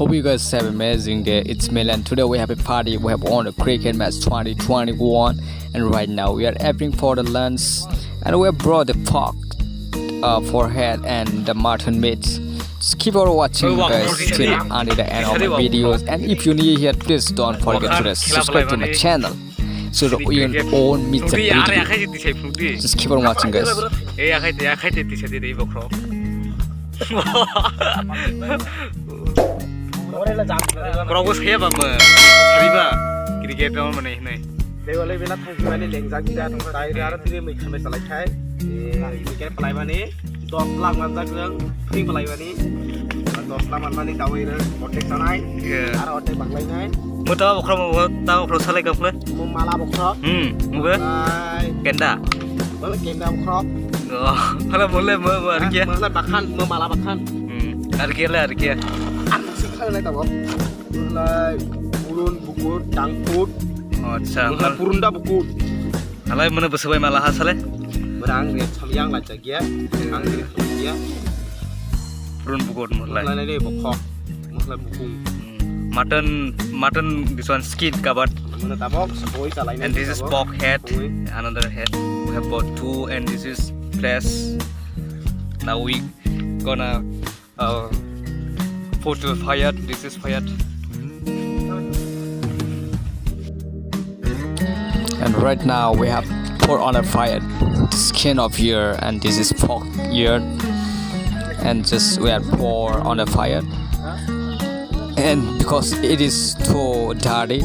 Hope you guys have an amazing day. It's Milan. Today we have a party. We have won a cricket match 2021, and right now we are having for the lunch, and we have brought the pork forehead and the mutton meat. Just keep on watching guys till until the end of my videos, and if you're new here, please don't forget to subscribe to my channel so that you own meet the video. Just keep on watching guys. Berapa saya bapa, seriba, kriket orang mana ini? Lewat bela thank you leng jak kita tong tai ra tiri mai khamai salai khai kriket pelai bani 10 lakh man jak rang phing pelai bani 10 lakh man bani tawai re otek sanai ar otek baklai nai Mu tahu bokro salai kau pun? mu mala bokro muka genda bala kenda bokro kalau boleh mu arkia mu bakhan mu mala bakhan arkia ăn sinh khai lại tao bóc lại purun buku tangkut अच्छा purunda buku alai mana bersebai malah hasilnya berang dia samyang lah jagia angin dia purun buku mulai mulai ni bokok mulai buku mutton this one skin covered mana tabok sepoi salai and this is pork head another head we have bought two and this is flesh now we gonna put to fire. This is fire. And right now we have put on a fire the skin of here, and this is pork here, and just we have pour on the fire, and because it is too dirty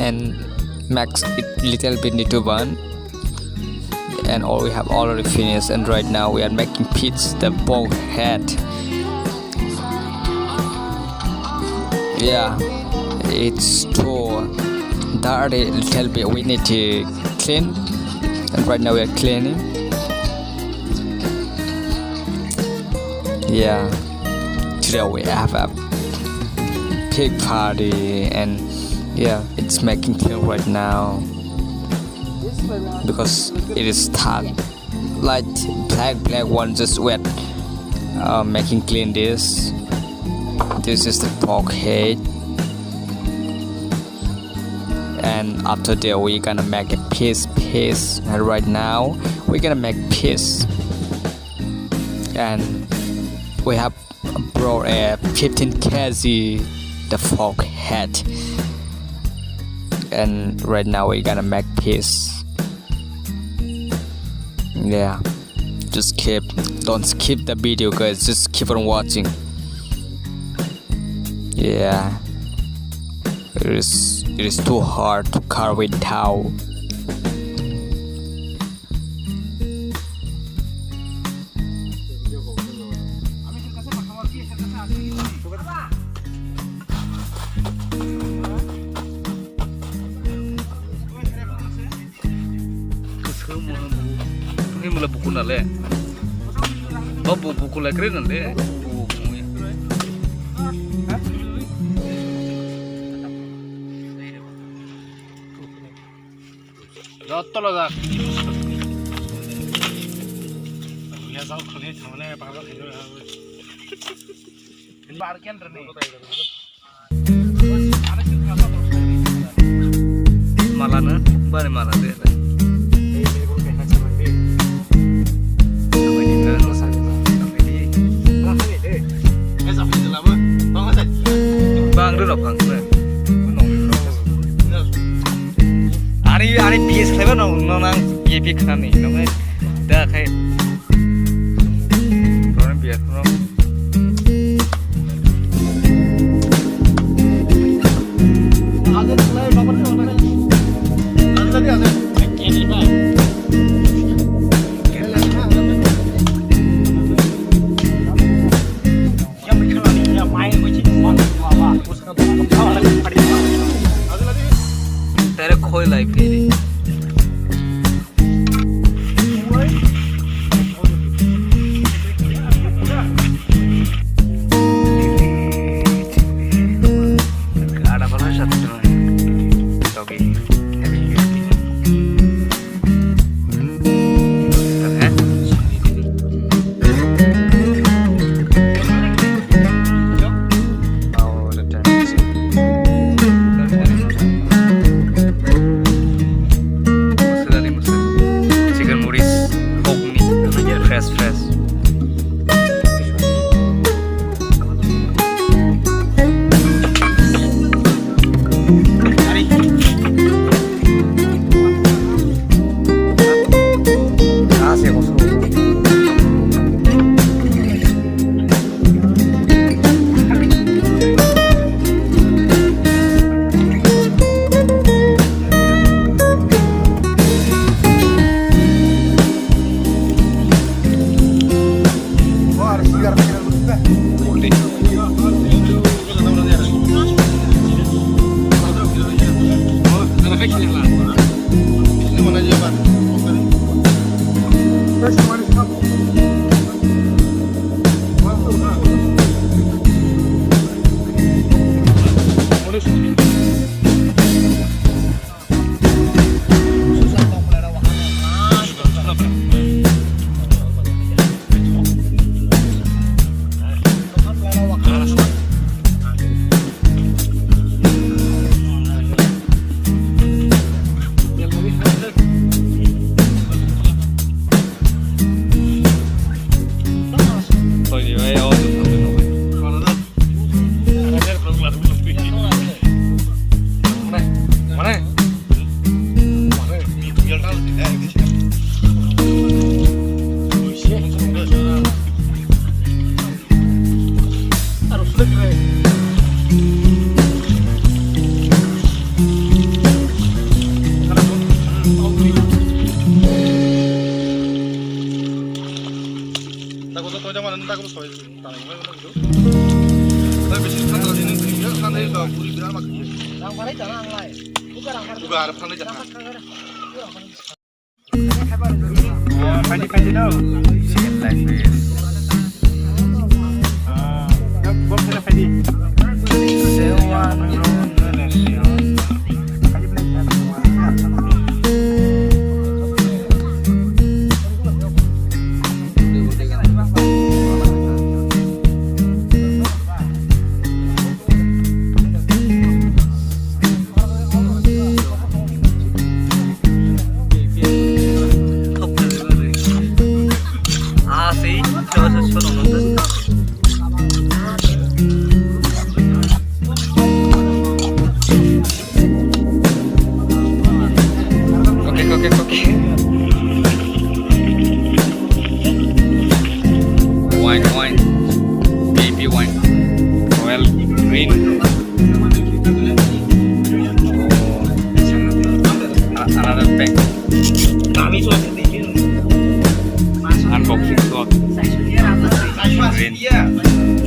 and makes it little bit need to burn, and all we have already finished, and right now we are making pits the pork head. Yeah, it's too dirty a little bit. We need to clean, and right now we are cleaning. Yeah, today we have a pig party, and yeah, it's making clean right now because it is dark, like black one just wet. Making clean this. This is the pork head, and after that we're gonna make a piece, and right now we're gonna make piece, and we have brought a 15 kg the pork head, and right now we're gonna make piece. Yeah, don't skip the video guys, just keep on watching. Yeah, it is too hard to carve it down. Ini malah buku nale, buku lagi nale. Tolo dah. Lihat tahu kau ni mana pakai hidup aku. Ini parkiran terni. Malana, mana malan deh. Bang dulu bang. Ani bias level nong bias kan ni, nong dah kayak orang bias nong. Ada selai nomor ni orang. Ada tadi ada. Kini bang. Yang berkelan ni yang main macam mana apa? Usah kau lagi pada. Ada lagi. Terus koi lagi ni. Ini mana aja Pak? Terus kemarin kamu? Pagi dong. Chicken leg piece. Bom sila pagi. Wine, baby wine, royal green. Another pack. Unboxing swag. Green.